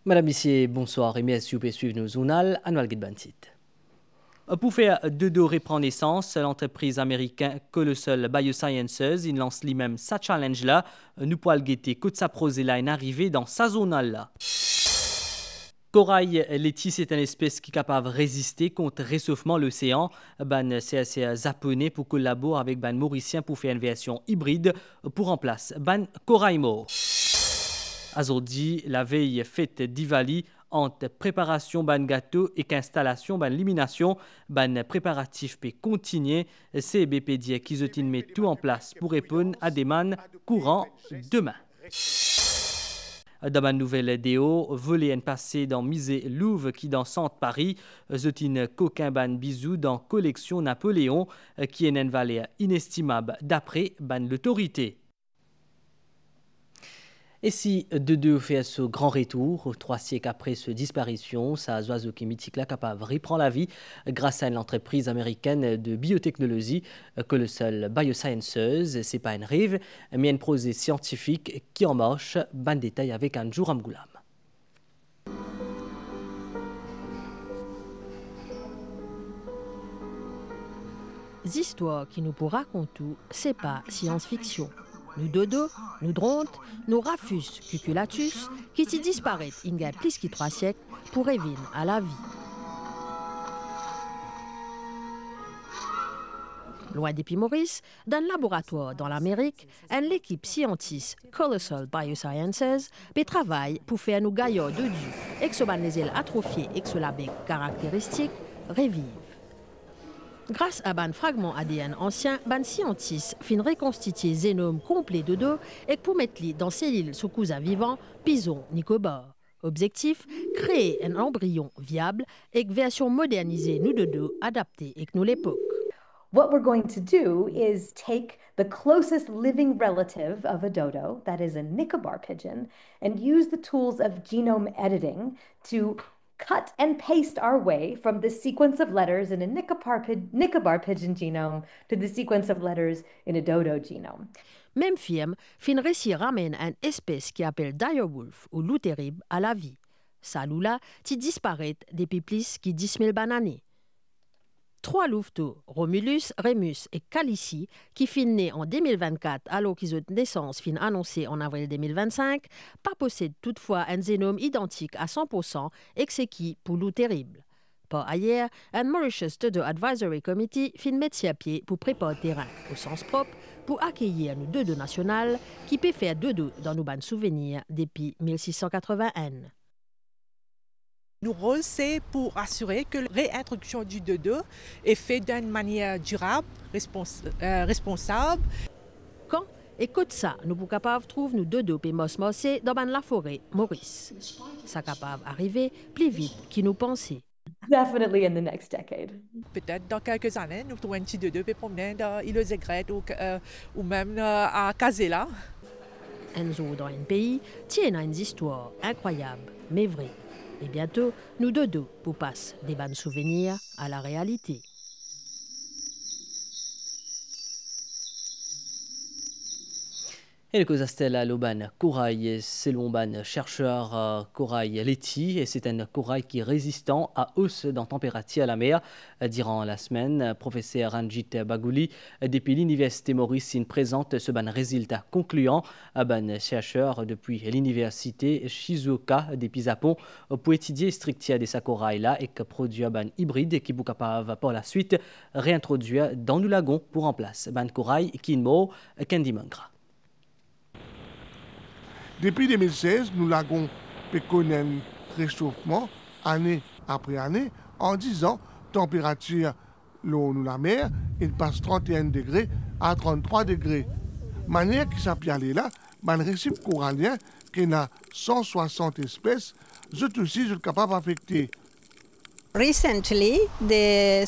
Madame, Messieurs, bonsoir et merci de suivre nos journal Annual Bantit. Pour faire de dos reprendre naissance, l'entreprise américaine Colossal Biosciences, il lance lui-même sa challenge là. Nous pouvons guetter que sa prose là est arrivée dans sa zone là. Corail Letty, c'est une espèce qui est capable de résister contre le réchauffement de l'océan. C'est assez japonais pour collaborer avec ban mauricien pour faire une version hybride pour remplacer ban corail mort. Aujourd'hui, la veille fête d'Ivali entre préparation ban gâteau et installation ban élimination ban préparatif peut continuer. CBP dit qu'ils ont mis tout en place pour répondre à des demandes courant demain. Dans ma nouvelle vidéo, voler un passé dans musée Louvre qui dans centre Paris, zotin coquin ban bisou dans collection Napoléon qui est une valeur inestimable d'après ban l'autorité. Et si deux fait ce grand retour, 3 siècles après sa disparition, sa oiseau qui mythique là capable reprend la vie grâce à l'entreprise américaine de biotechnologie Colossal Biosciences. C'est pas une rêve, mais une projet scientifique qui en marche. Ban détail avec un jour Amgoulam. Histoires qui nous pour raconter, c'est pas science-fiction. Nous dodo, nous drontes, nous rafus cuculatus, qui s'y disparaissent il y a plus que 3 siècles pour revenir à la vie. Loin depuis Maurice, dans le laboratoire dans l'Amérique, l'équipe scientiste Colossal Biosciences travaille pour faire nos gaillards de Dieu et que ce les ailes atrophiées et que ce bec caractéristique revivent. Grâce à un fragment ADN ancien, les scientifiques fin reconstituer génome complet de dos et pour mettre dans cellules sous cousin vivant, Pison Nicobar. Objectif, créer un embryon viable et une version modernisée nous de dos adaptée et nous l'époque. What we're going to do is take the closest living relative of a dodo, that is a Nicobar pigeon, and use the tools of genome editing to cut and paste our way from the sequence of letters in a Nicobar pigeon genome to the sequence of letters in a dodo genome. Même firme, fin récit ramène une espèce qui appelle direwolf ou loup terrible à la vie. Sa loup-là, qui disparaît depuis plus que 10 000 années. 3 louveteaux, Romulus, Remus et Calici, qui fin nés en 2024 alors qu'ils ont naissance fin annoncée en avril 2025, pas possèdent toutefois un génome identique à 100% et que c'est qui pour loup terrible. Par ailleurs, un Mauritius Dodo Advisory Committee fin mettre à pied pour préparer le terrain au sens propre pour accueillir nos dodo nationales qui peut faire dodo dans nos bandes souvenirs depuis 1681. Notre rôle, c'est pour assurer que la réintroduction du dodo est faite d'une manière durable, responsable. Quand et que ça, nous sommes capables de trouver nos dodo et mosmosés dans la forêt Maurice. Ça capable d'arriver plus vite que nous pensions. Definitely in the next decade. Peut-être dans quelques années, nous trouvons un petit dodo peut promener dans l'île aux Aigrettes ou même à Casella. Un zoo dans un pays tient une histoire incroyable, mais vraie. Et bientôt, nous dodo pour passer des bons souvenirs à la réalité. Et le Cosastella Loban corail, selon ban chercheur corail Letty, et c'est un corail qui est résistant à hausse dans température à la mer. Durant la semaine, professeur Ranjit Bagouli depuis l'université Maurice présente ce ban résultat concluant à ban chercheur depuis l'université Shizuoka depuis Japon pour étudier strictia de sa corail là et que produit un ban hybride qui est capable par la suite réintroduire dans le lagon pour remplacer ban corail qui mort Candy Mangra. Depuis 2016, nous l'avons connu un réchauffement année après année. En 10 ans, température l'eau nous la mer, il passe 31 degrés à 33 degrés. Manière qui s'appelle là, le récif corallien qui a 160 espèces, c'est aussi capable d'affecter. Recently, the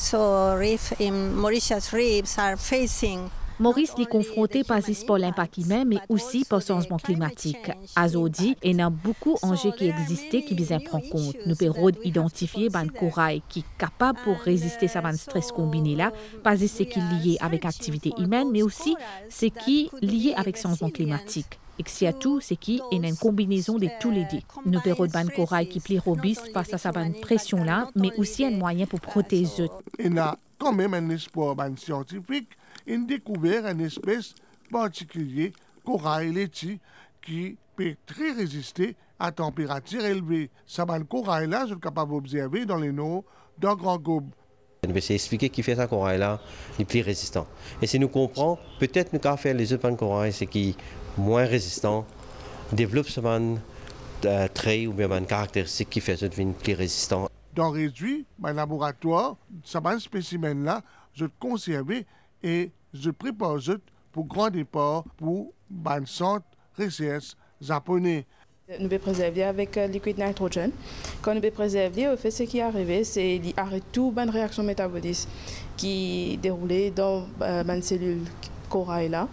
reef in Mauritius reefs are facing Maurice est confronté pas juste par l'impact humain, mais aussi par le changement climatique. Aujourd'hui, il y a beaucoup d'enjeux qui existent qui besoin prendre compte. Nous pouvons identifier un corail qui est capable pour résister à ce stress combiné là, pas juste ce qui est lié avec l'activité humaine, mais aussi ce qui est lié avec le changement climatique. Et surtout, c'est qui est une combinaison de tous les deux. Nous verrons ban corail qui plus robuste face à sa pression-là, mais aussi un moyen pour protéger. Il y a quand même un espoir scientifique, une découverte d'une espèce particulière, corail laitier, qui peut très résister à température élevée. Ça ban corail-là, je suis capable d'observer dans les eaux d'un grand gobe. On va expliquer qui fait ça corail-là, est plus résistant. Et si nous comprenons, peut-être nous qu'à faire les autres corail, c'est qui moins résistant, développe ce trait ou bien une caractéristique qui fait ce plus résistant. Dans réduit, mon laboratoire, ce spécimen-là, je le conserve et je prépare pour grand départ pour un centre recherche japonais. Nous pouvons préserver avec liquide nitrogène. Quand nous pouvons préserver, au fait, ce qui est arrivé, c'est d'arrêter toute bonne réaction métabolique qui déroulait dans la cellule corail là.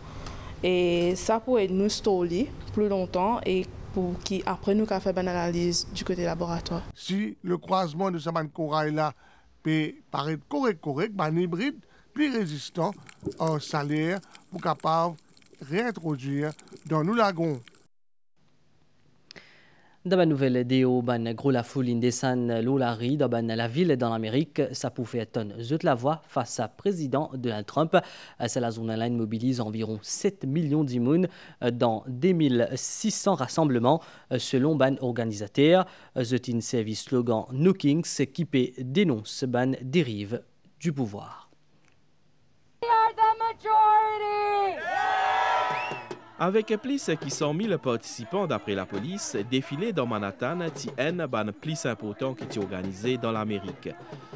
Et ça pourrait nous stocker plus longtemps et pour qu'après nous faire une analyse du côté laboratoire. Si le croisement de ce corail-là peut paraître correct, un hybride plus résistant en salaire pour capable réintroduire dans nos lagons. Dans la nouvelle vidéo, ban gros la foule indescend l'olari dans la ville dans l'Amérique, ça pouvait être zut la voix face à président Donald Trump. C'est la zone line mobilise environ 7 millions d'immunes dans 2600 rassemblements selon ban organisateur. Zut in service slogan No Kings qui peut dénonce ban dérive du pouvoir. We are the majority! Avec plus de 100 000 participants d'après la police, défilé dans Manhattan est un ban plus important qui est organisé dans l'Amérique.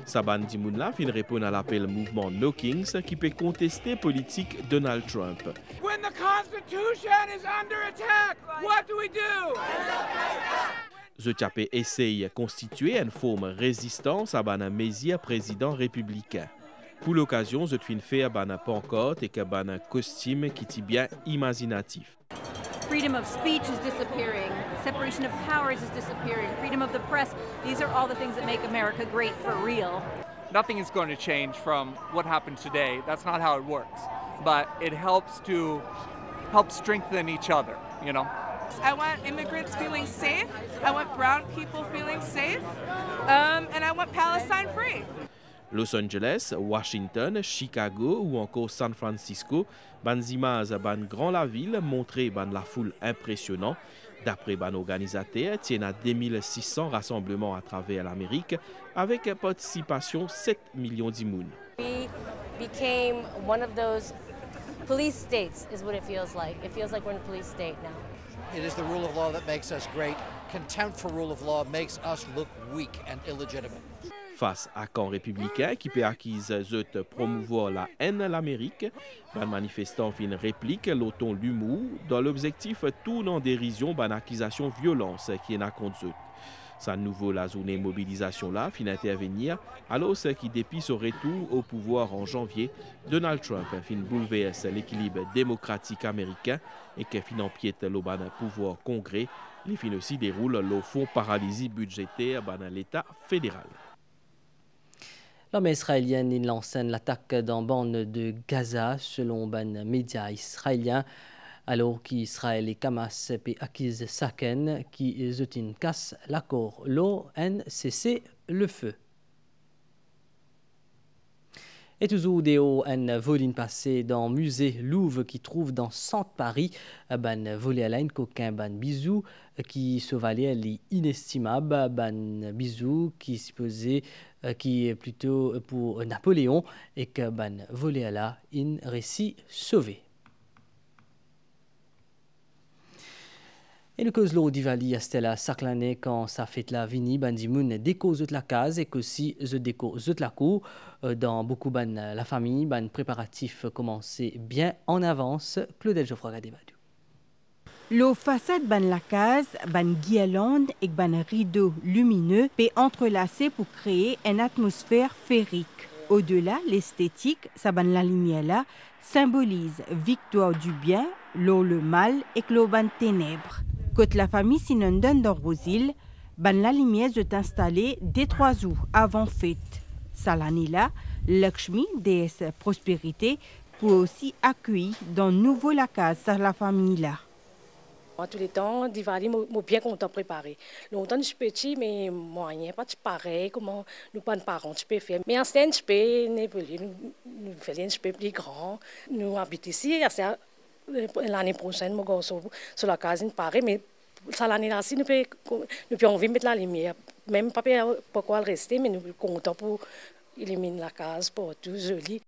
Sa ban dimoun-là fin répondre à l'appel mouvement No Kings qui peut contester politique Donald Trump. When the Constitution is under attack, what do we do? The Chapé essaye de constituer une forme résistance à ban mesure président républicain. Pour l'occasion, je fin fait un pancarte et un costume qui est bien imaginatif. Freedom of speech is disappearing. Separation of powers is disappearing. Freedom of the press. These are all the things that make America great for real. Nothing is going to change from what happened today. That's not how it works. But it helps to strengthen each other, you know. I want immigrants feeling safe. I want brown people feeling safe. And I want Palestine free. Los Angeles, Washington, Chicago ou encore San Francisco, ban images ban grand la ville montré ban la foule impressionnant. D'après ban organisateur, tient à 2600 rassemblements à travers l'Amérique avec participation 7 millions d'immunes. We became one of those police states is what it feels like. It feels like we're in a police state now. It is the rule of law that makes us great. Contempt for rule of law makes us look weak and illegitimate. Face à camp républicain qui peut acquise de promouvoir la haine à l'Amérique, les manifestants fin réplique l'auton l'humour dans l'objectif tout en dérision ban accusation violence qui est à contre eux. Sa nouveau la zone mobilisation là fin intervenir alors qui depuis son retour au pouvoir en janvier, Donald Trump fin bouleverse l'équilibre démocratique américain et que fin empiète le ban pouvoir congrès, les fin aussi déroule le fonds paralysie budgétaire ban l'État fédéral. L'armée israélienne lance l'attaque dans la bande de Gaza selon un média israélien, alors qu'Israël et Hamas accusent Saken qui casse l'accord l'ONCC le feu. Et toujours un vol passé dans le musée Louvre qui trouve dans centre Paris, ban volé à la coquin ban bisou qui se valait l'inestimable ban bisou qui supposait qui est plutôt pour Napoléon et que ban volé à la in récit sauvé. Et le cause l'eau d'Ivali Stella Saclané quand ça fait la vini bandimoun déco de la case et qu'aussi the déco de la cour dans beaucoup ban la famille ban préparatif commencé bien en avance. Claudel Geoffroy Gadebadou. Le façade ban la case, ban guirlande et ban rideau lumineux peut entrelacer pour créer une atmosphère féerique. Au-delà, l'esthétique, ça ban la lumière là, symbolise victoire du bien, l'eau le mal et le ban ténèbres. Quand la famille s'inonde dans Rosil, ban la lumière est installée dès 3 jours avant fête. Salanila, Lakshmi, déesse prospérité, peut aussi accueillir dans nouveau la case sur la famille là. En tous les temps, Diwali, moi bien content préparé. Longtemps je suis petit, mais moyen pas pareil comment nous pas de parents je peux faire. Mais en ce temps je peux nous faire je peux plus grand. Nous habitons ici, l'année prochaine moi go sur la case pareil, mais ça l'année là nous peut envie mettre la lumière. Même pas pourquoi rester, mais nous sommes contents pour éliminer la case pour tout joli.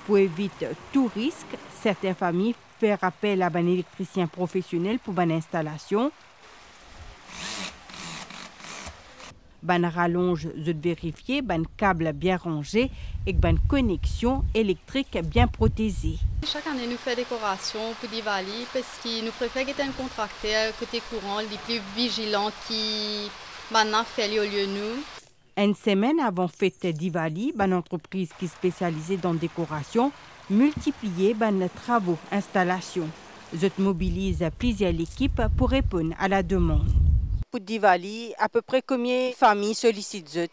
Pour éviter tout risque, certaines familles font appel à un électricien professionnel pour une installation. Ban rallonge de vérifier, ban câble bien rangé et ban connexion électrique bien protégée. Chaque année, nous faisons décoration pour Diwali parce que nous préférons être un contracteur côté courant, les plus vigilants qui maintenant fait au lieu de nous. Une semaine avant fête Diwali, une entreprise qui est spécialisée dans la décoration multipliait les travaux, installations. Je mobilise plusieurs équipes pour répondre à la demande. Pour Diwali, à peu près combien de familles sollicitent vous?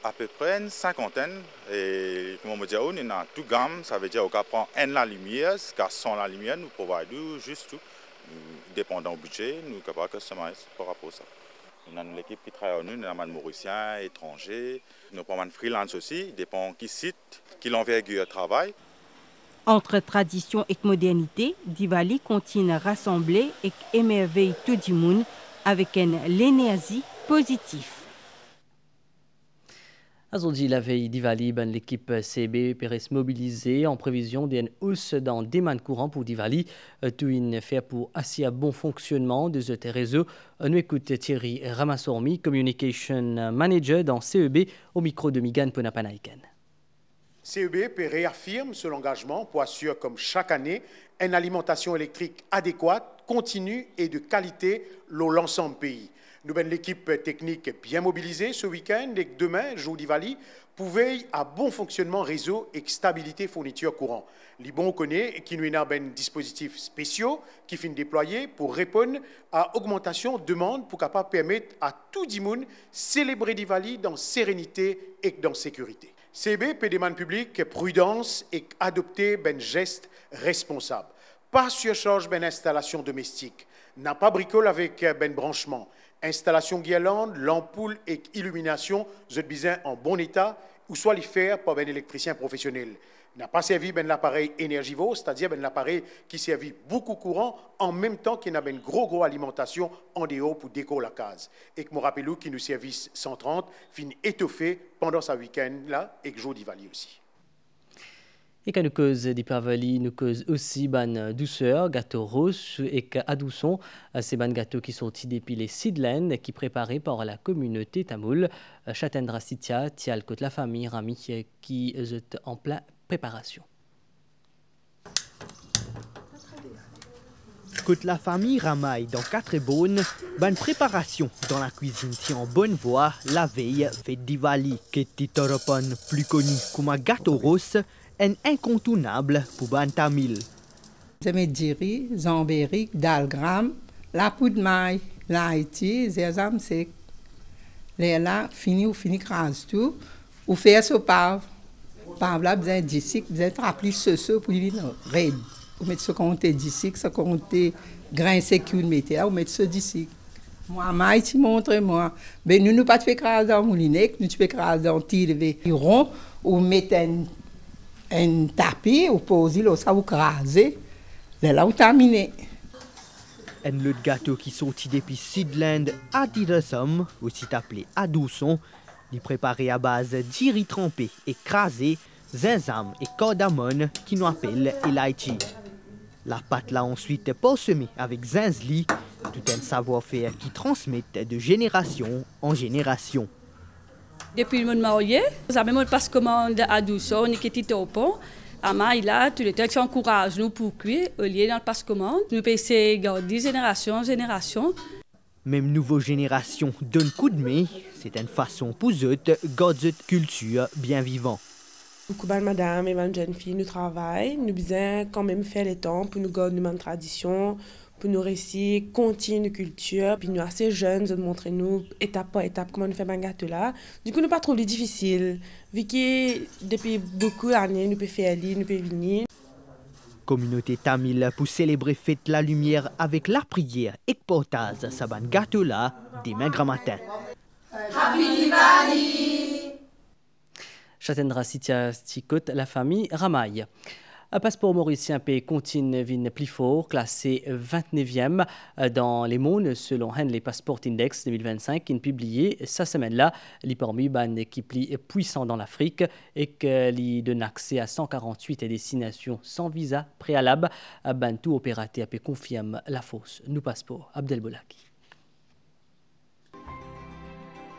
À peu près une cinquantaine. Et comme on dit, on a tout gamme, ça veut dire qu'on prend la lumière, car sans la lumière, nous providons juste tout. Dépendant du budget, nous sommes capables de customiser par rapport à ça. Nous avons l'équipe qui travaille nous, nous avons des Mauriciens, étrangers, nous avons des freelance aussi, dépend qui site, qui l'envergure travail. Entre tradition et modernité, Diwali continue à rassembler et émerveiller tout le monde avec une énergie positive. Aujourd'hui, la veille Diwali, l'équipe CB pourrait se mobiliser en prévision d'une hausse dans demande courant pour Diwali. Tout une fait pour assurer un bon fonctionnement de ce réseau. Nous écoutons Thierry Ramassormi, Communication Manager dans CEB, au micro de Migan Ponapanaiken. CEB réaffirme son engagement pour assurer, comme chaque année, une alimentation électrique adéquate, continue et de qualité dans l'ensemble du pays. Nous avons l'équipe technique bien mobilisée ce week-end et demain, jour Diwali, pour veiller à bon fonctionnement réseau et stabilité fourniture courant. Les bons connaît qui nous ont des dispositifs spéciaux qui finissent déployer pour répondre à augmentation de demande pour capable permettre à tout le monde célébrer Diwali dans sérénité et dans sécurité. CB peut demander public prudence et adopter des gestes responsables. Pas surcharge ben installation domestique, n'a pas bricole avec ben branchement. Installation guirlande, l'ampoule et illumination, vous êtes bien en bon état, ou soit les faire par un électricien professionnel. N'a pas servi ben l'appareil énergivore, c'est-à-dire ben l'appareil qui servit beaucoup courant en même temps qu'il y a une gros alimentation en dehors pour décorer la case. Et que me rappelons qui nous service 130 finit étoffé pendant ce week-end là et que jour Diwali aussi. Et quand nous cause d'Ipavali, nous cause aussi ban douceur, gâteau rose et adouçon. Ces ban gâteaux qui sont sortis depuis les Sidlands qui préparés par la communauté tamoul. Chatendra Sitia, Tial côte la famille Rami qui est en pleine préparation. Côte la famille Ramaille dans 4 bonnes, bonne préparation dans la cuisine qui en bonne voie la veille fête Diwali. Qui toropan plus connu comme un gâteau rose. Un incontournable pour Bantamil. Zemedjiri, zambérique, dalgram, la poudre maille, l'haïti, zézam sec. Là, fini crase tout, ou faire ce pave. Pave là, besoin d'ici, besoin de ce pour lui raid. Ou mettre ce qu'on te d'ici, ce qu'on te grain sec ou mettre là, ou mettre ce d'ici. Moi, maille, tu montres moi. Ben, nous pas fait crase dans moulinek, nous tu fais crase dans tire rond, ou mettre un tapis ou poser là ça ou craser là où terminé. Un autre gâteau qui sorti depuis Sidland à Tiresum, aussi appelé adouçon, il préparé à base d'iri trempé et crasé, zinzam et cordamone qui nous appelle elaichi. La pâte là ensuite parsemée avec zinzli, tout un savoir-faire qui transmet de génération en génération. Depuis le marié, nous avons passe commande à Doucon, nous qui au pont. À là, tous les temps, qui encouragent nous pour cuire, au lieu dans le passe commande. Nous passons garder génération en génération. Même nouvelle génération donne coup de main, c'est une façon pour eux de garder culture bien vivant. Beaucoup de madame et de jeunes filles, nous travaillons, nous besoin quand même faire le temps pour nous garder une tradition, pour nous récits, continuer nos cultures, puis nous assez jeunes, de montrer nous étape par étape comment nous faisons un gâteau là. Du coup, nous pas trop difficile, vu que depuis beaucoup d'années, nous pouvons faire aller, nous pouvons venir. communauté tamile pour célébrer fête la lumière avec la prière et portage saban gâteau là demain grand matin. Happy Diwali! Chatendra Sitia Stikot, la famille Ramaille. Un passeport mauricien paie continue vin plus fort, classé 29e dans les mondes selon Henley Passport Index 2025, qui est publié cette semaine-là. Les parmi ban qui plie puissant dans l'Afrique et qui donne accès à 148 destinations sans visa préalable. Ban tout opérateur confirme la fausse. Nous passeport Abdel Bolaki.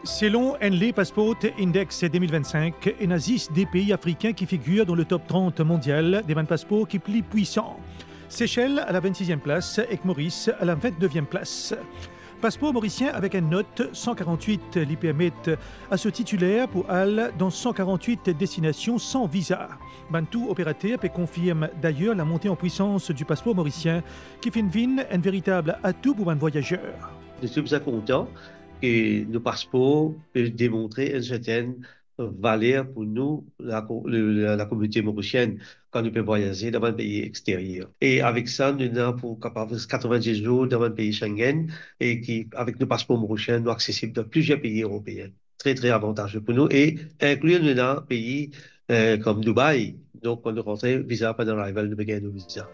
Selon Henley Passport Index 2025, il existe des pays africains qui figurent dans le top 30 mondial des passeports qui plus puissants. Seychelles à la 26e place et Maurice à la 29e place. Passeport mauricien avec une note 148 lui permet à ce titulaire pour aller dans 148 destinations sans visa. Bantou opérateur confirme d'ailleurs la montée en puissance du passeport mauricien qui fait un véritable atout pour un voyageur. Je suis très content que nos passeports peuvent démontrer une certaine valeur pour nous, la communauté mauricienne, quand nous pouvons voyager dans un pays extérieur. Et avec ça, nous avons pour capable 90 jours dans un pays Schengen et qui, avec nos passeports mauriciens, nous sommes accessibles dans plusieurs pays européens. Très, très avantageux pour nous et inclure nous dans un pays comme Dubaï. Donc, on nous rentre visa pendant l'arrivée de Béguin de visa.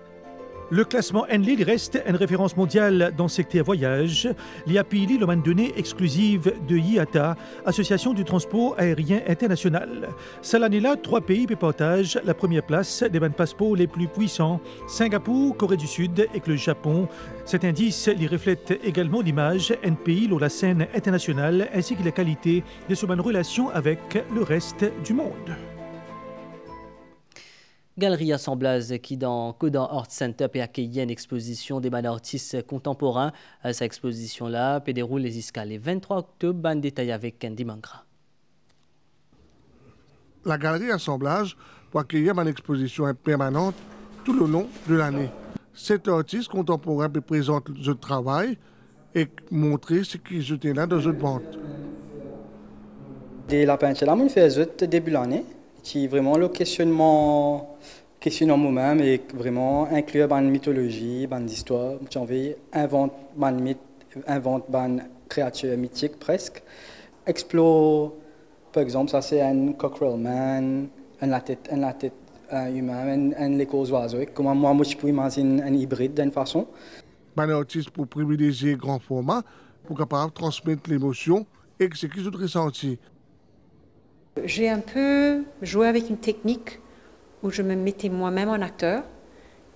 Le classement Henley reste une référence mondiale dans le secteur voyage. L'IAPILI, le données exclusive de IATA, Association du transport aérien international. Cette année-là, 3 pays partagent la première place des passeports les plus puissants, Singapour, Corée du Sud et le Japon. Cet indice y reflète également l'image d'un pays sur la scène internationale ainsi que la qualité de ses relations avec le reste du monde. Galerie Assemblage qui dans Codan Art Center peut accueillir une exposition des artistes contemporains. Cette exposition-là peut dérouler jusqu'à le 23 octobre. Ban détail avec Candy Mangra. La Galerie Assemblage pour accueillir une exposition permanente tout le long de l'année. Cet artiste contemporain peut présenter le travail et montrer ce qui était là dans une vente. La peinture, on fait début de l'année. Qui vraiment le questionnement moi-même et vraiment inclure une mythologie, une histoire. J'ai envie invente une créature mythique presque. Explore, par exemple, ça c'est un cockerel man, la tête humain, un les oiseaux. Comment moi je peux imaginer un hybride d'une façon. Un artiste pour privilégier grand format, pour capable transmettre l'émotion et ce qu'ils ont ressenti. J'ai un peu joué avec une technique où je me mettais moi-même en acteur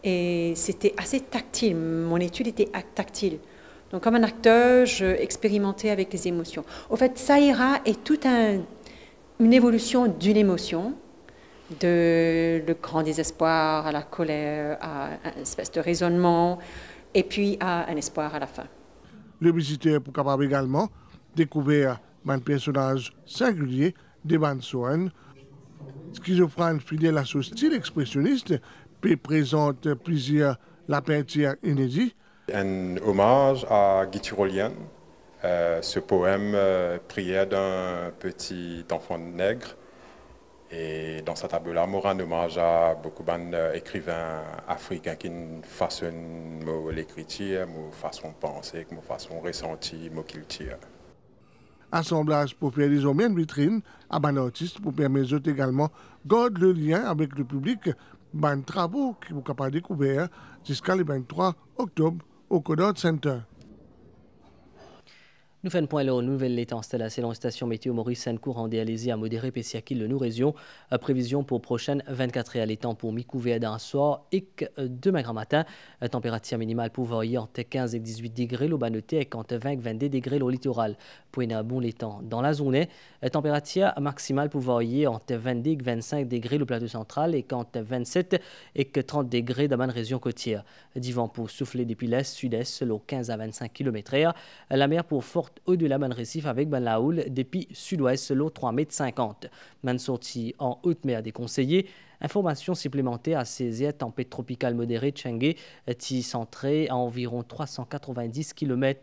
et c'était assez tactile. Mon étude était tactile. Donc comme un acteur, je expérimentais avec les émotions. Au fait, Saïra est toute une évolution d'une émotion, de le grand désespoir à la colère, à une espèce de raisonnement et puis à un espoir à la fin. Le visiteur peut capable également découvrir un personnage singulier de Van Soen. Schizophrène fidèle à son style expressionniste, puis présente plusieurs la peinture inédite. Un hommage à Guy Tyrolien, ce poème prière d'un petit enfant nègre. Et dans cette table-là, on rend hommage à beaucoup d'écrivains africains qui façonnent l'écriture, façon de penser, façon de ressentir, qu'ils tirent. Assemblage pour faire des hommes vitrine à un artiste pour permettre également de garder le lien avec le public, des travaux qui sont capables de découvrir jusqu'à le 23 octobre au Codan Center. Nous faisons point la nouvelle état selon la station météo Maurice courant d'Alésie à modéré Pessiakil le nous région. Prévision pour prochaine 24 heures. Les temps pour mi-couvert d'un soir et demain grand matin. Température minimale pour varier entre 15 et 18 degrés. L'eau noté et entre 20 et 22 degrés au littoral. Pour un bon les temps dans la journée. Température maximale pour varier entre 22 et 25 degrés le plateau central et entre 27 et 30 degrés dans la région côtière. Du vent pour souffler depuis l'est, sud-est, l'eau 15 à 25 km/h. La mer pour forte au-delà de Récif avec la houle depuis sud-ouest, l'eau 3,50 m. Man sortie en haute mer déconseillée. Information supplémentaire à saisir tempête tropicale modérée Tchengue, centrée à environ 390 km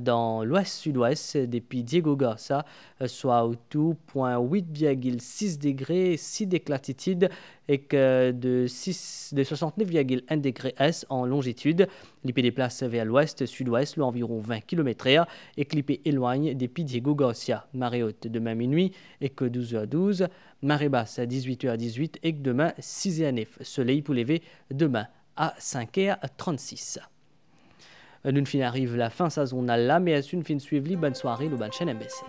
dans l'ouest-sud-ouest depuis Diego Garça, soit au tout 8,6 degrés, 6 d'éclatitude et que de 69,1 degrés S en longitude. L'IP déplace vers l'ouest-sud-ouest, environ 20 km/h et que l'IP éloigne depuis Diego Garcia. Marée haute demain minuit et que 12h12, marée basse à 18h18 et que demain 6h09. Soleil pour lever demain à 5h36. Nous arrive la fin saisonnale là, mais à une fin suivie, bonne soirée, le bonne chaîne MBC.